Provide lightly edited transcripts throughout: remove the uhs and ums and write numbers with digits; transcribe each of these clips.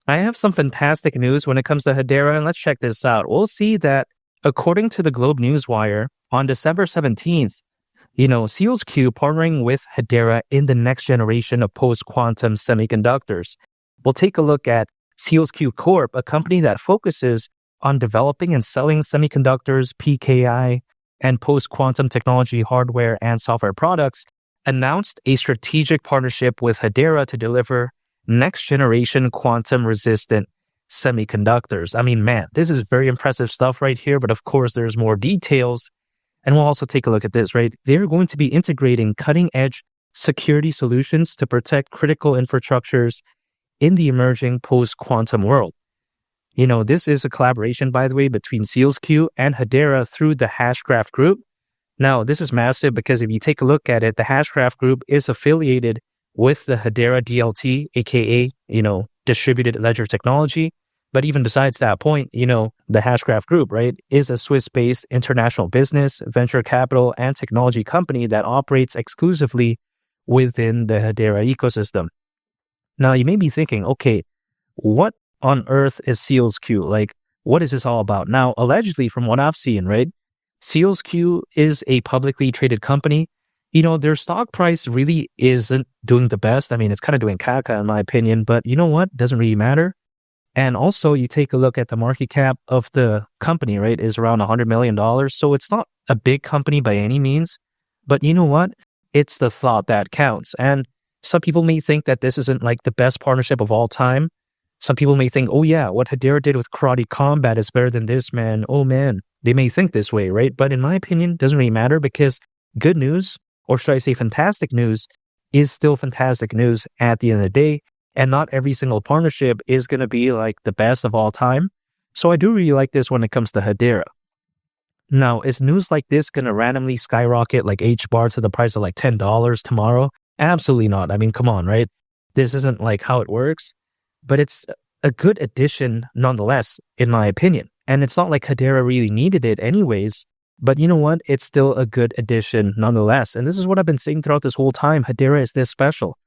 I have some fantastic news when it comes to Hedera, and let's check this out. We'll see that according to the Globe Newswire, on December 17th, SEALSQ partnering with Hedera in the next generation of post-quantum semiconductors. We'll take a look at SEALSQ Corp, a company that focuses on developing and selling semiconductors, PKI, and post-quantum technology hardware and software products, announced a strategic partnership with Hedera to deliver next-generation quantum-resistant semiconductors. I mean, man, this is very impressive stuff right here, but of course, there's more details. And we'll also take a look at this, right? They're going to be integrating cutting-edge security solutions to protect critical infrastructures in the emerging post-quantum world. This is a collaboration, by the way, between SEALSQ and Hedera through the Hashgraph Group. Now, this is massive because if you take a look at it, the Hashgraph Group is affiliated with the Hedera DLT, aka, distributed ledger technology. But even besides that point, the Hashgraph Group, right, is a Swiss-based international business, venture capital, and technology company that operates exclusively within the Hedera ecosystem. Now, you may be thinking, okay, what on earth is SEALSQ? Like, what is this all about? Now, allegedly, from what I've seen, right, SEALSQ is a publicly traded company. Their stock price really isn't doing the best. I mean, it's kind of doing caca in my opinion, but you know what? Doesn't really matter. And also, you take a look at the market cap of the company, right, is around $100 million. So it's not a big company by any means, but you know what? It's the thought that counts. And some people may think that this isn't like the best partnership of all time. Some people may think, oh yeah, what Hedera did with Karate Combat is better than this, man. Oh man, they may think this way, right? But in my opinion, it doesn't really matter because good news, or should I say fantastic news, is still fantastic news at the end of the day. And not every single partnership is going to be like the best of all time. So I do really like this when it comes to Hedera. Now, is news like this going to randomly skyrocket like HBAR to the price of like $10 tomorrow? Absolutely not. I mean, come on, right? This isn't like how it works, but it's a good addition nonetheless, in my opinion. And it's not like Hedera really needed it anyways, but you know what? It's still a good addition nonetheless. And this is what I've been saying throughout this whole time. Hedera is this special.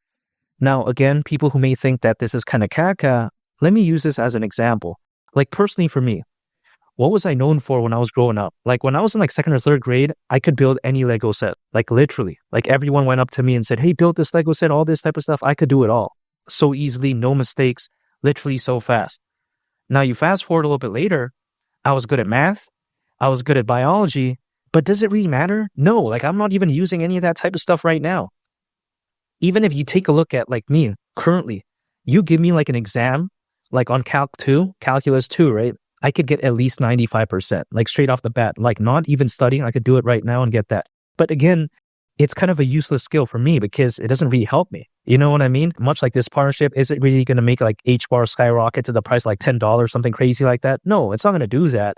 Now, again, people who may think that this is kind of caca, let me use this as an example. Like personally for me, what was I known for when I was growing up? Like when I was in like second or third grade, I could build any Lego set, like literally. Like everyone went up to me and said, hey, build this Lego set, all this type of stuff. I could do it all so easily, no mistakes, literally so fast. Now you fast forward a little bit later, I was good at math, I was good at biology, but does it really matter? No, like I'm not even using any of that type of stuff right now. Even if you take a look at like me currently, you give me like an exam, like on calculus 2, right? I could get at least 95%, like straight off the bat, like not even studying. I could do it right now and get that. But again, it's kind of a useless skill for me because it doesn't really help me. You know what I mean? Much like this partnership, is it really going to make like HBAR skyrocket to the price like $10, something crazy like that? No, it's not going to do that.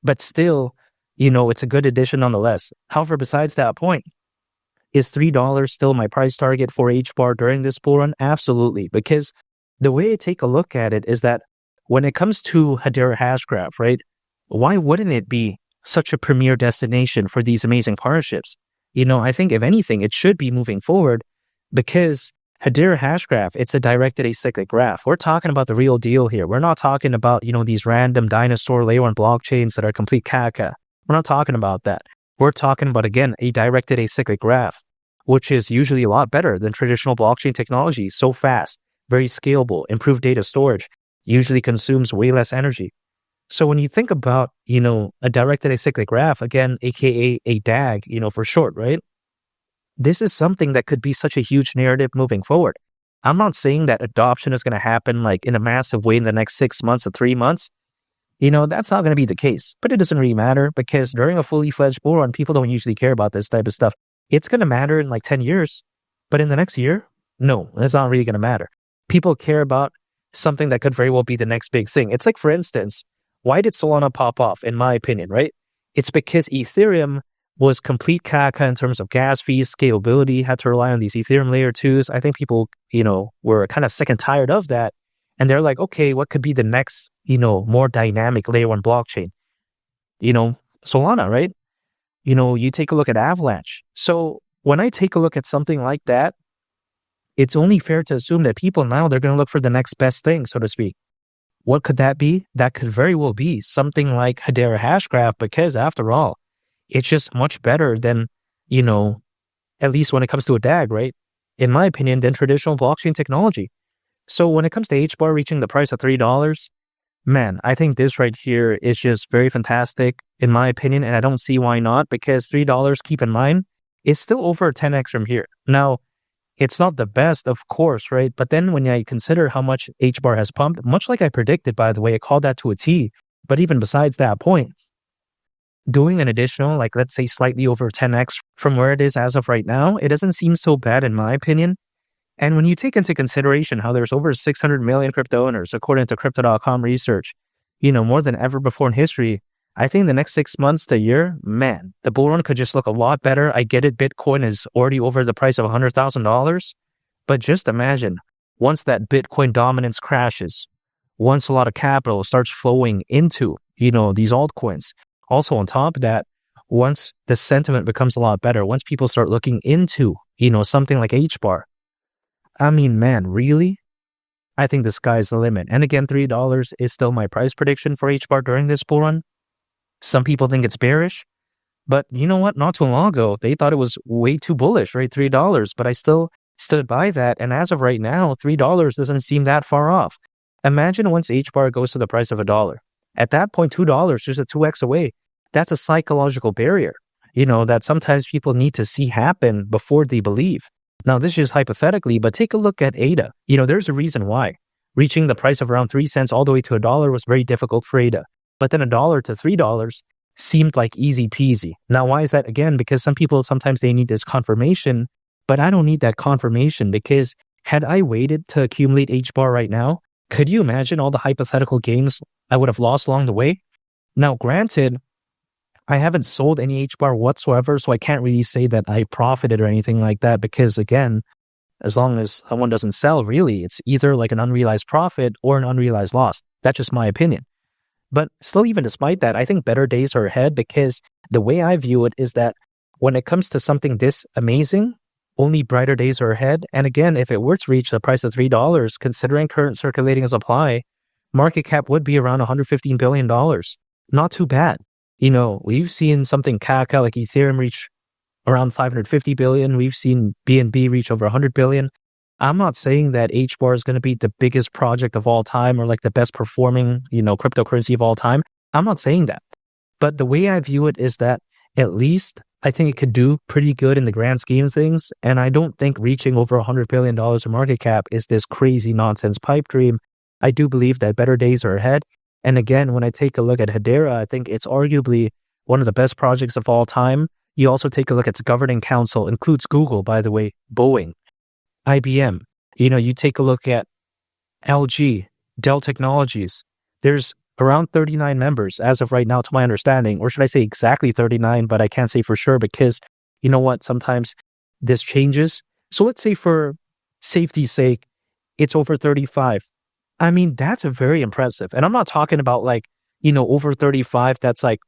But still, it's a good addition nonetheless. However, besides that point, is $3 still my price target for HBAR during this bull run? Absolutely. Because the way I take a look at it is that when it comes to Hedera Hashgraph, right, why wouldn't it be such a premier destination for these amazing partnerships? I think if anything, it should be moving forward because Hedera Hashgraph, it's a directed acyclic graph. We're talking about the real deal here. We're not talking about, these random dinosaur layer 1 blockchains that are complete caca. We're not talking about that. We're talking about, again, a directed acyclic graph, which is usually a lot better than traditional blockchain technology. So fast, very scalable, improved data storage, usually consumes way less energy. So when you think about, a directed acyclic graph, again, aka a DAG, for short, right? This is something that could be such a huge narrative moving forward. I'm not saying that adoption is going to happen like in a massive way in the next 6 months or 3 months. That's not going to be the case, but it doesn't really matter because during a fully fledged bull run, people don't usually care about this type of stuff. It's going to matter in like 10 years, but in the next year, no, it's not really going to matter. People care about something that could very well be the next big thing. It's like, for instance, why did Solana pop off, in my opinion, right? It's because Ethereum was complete caca in terms of gas fees, scalability, had to rely on these Ethereum layer 2s. I think people, were kind of sick and tired of that. And they're like, okay, what could be the next, more dynamic layer 1 blockchain? Solana, right? You take a look at Avalanche. So when I take a look at something like that, it's only fair to assume that people now, they're going to look for the next best thing, so to speak. What could that be? That could very well be something like Hedera Hashgraph, because after all, it's just much better than, at least when it comes to a DAG, right? In my opinion, than traditional blockchain technology. So when it comes to HBAR reaching the price of $3, man, I think this right here is just very fantastic in my opinion, and I don't see why not, because $3, keep in mind, is still over 10x from here. Now, it's not the best, of course, right? But then when I consider how much HBAR has pumped, much like I predicted, by the way, I called that to a T. But even besides that point, doing an additional, like let's say slightly over 10x from where it is as of right now, it doesn't seem so bad in my opinion. And when you take into consideration how there's over 600 million crypto owners, according to Crypto.com research, more than ever before in history, I think the next 6 months to a year, man, the bull run could just look a lot better. I get it, Bitcoin is already over the price of $100,000. But just imagine, once that Bitcoin dominance crashes, once a lot of capital starts flowing into, these altcoins. Also on top of that, once the sentiment becomes a lot better, once people start looking into, something like HBAR, I mean, man, really? I think the sky's the limit. And again, $3 is still my price prediction for HBAR during this bull run. Some people think it's bearish, but you know what? Not too long ago, they thought it was way too bullish, right? $3, but I still stood by that. And as of right now, $3 doesn't seem that far off. Imagine once HBAR goes to the price of $1. At that point, $2, just a 2x away. That's a psychological barrier, that sometimes people need to see happen before they believe. Now, this is hypothetically, but take a look at ADA. There's a reason why. Reaching the price of around 3 cents all the way to $1 was very difficult for ADA. But then $1 to $3 seemed like easy peasy. Now, why is that? Again, because some people, sometimes they need this confirmation, but I don't need that confirmation, because had I waited to accumulate HBAR right now, could you imagine all the hypothetical gains I would have lost along the way? Now, granted, I haven't sold any HBAR whatsoever, so I can't really say that I profited or anything like that, because again, as long as someone doesn't sell, really, it's either like an unrealized profit or an unrealized loss. That's just my opinion. But still, even despite that, I think better days are ahead, because the way I view it is that when it comes to something this amazing, only brighter days are ahead. And again, if it were to reach the price of $3, considering current circulating supply, market cap would be around $115 billion. Not too bad. We've seen something Kaka like Ethereum reach around 550 billion. We've seen BNB reach over 100 billion. I'm not saying that HBAR is going to be the biggest project of all time or like the best performing, cryptocurrency of all time. I'm not saying that. But the way I view it is that at least I think it could do pretty good in the grand scheme of things. And I don't think reaching over $100 billion in market cap is this crazy nonsense pipe dream. I do believe that better days are ahead. And again, when I take a look at Hedera, I think it's arguably one of the best projects of all time. You also take a look at its governing council, includes Google, by the way, Boeing, IBM. You take a look at LG, Dell Technologies. There's around 39 members as of right now, to my understanding, or should I say exactly 39, but I can't say for sure, because you know what? Sometimes this changes. So let's say for safety's sake, it's over 35. I mean, that's very impressive. And I'm not talking about over 35, that's like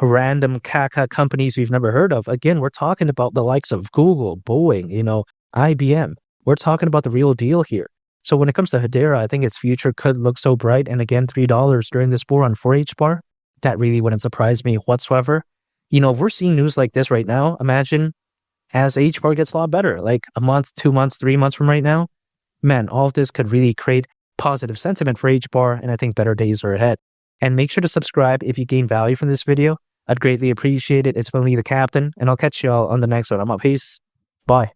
random caca companies we've never heard of. Again, we're talking about the likes of Google, Boeing, IBM. We're talking about the real deal here. So when it comes to Hedera, I think its future could look so bright. And again, $3 during this bull run for HBAR, that really wouldn't surprise me whatsoever. If we're seeing news like this right now, imagine as HBAR gets a lot better, like a month, 2 months, 3 months from right now, man, all of this could really create positive sentiment for HBAR, and I think better days are ahead. And make sure to subscribe if you gain value from this video. I'd greatly appreciate it. It's been Lee the Captain, and I'll catch y'all on the next one. I'm out. Peace. Bye.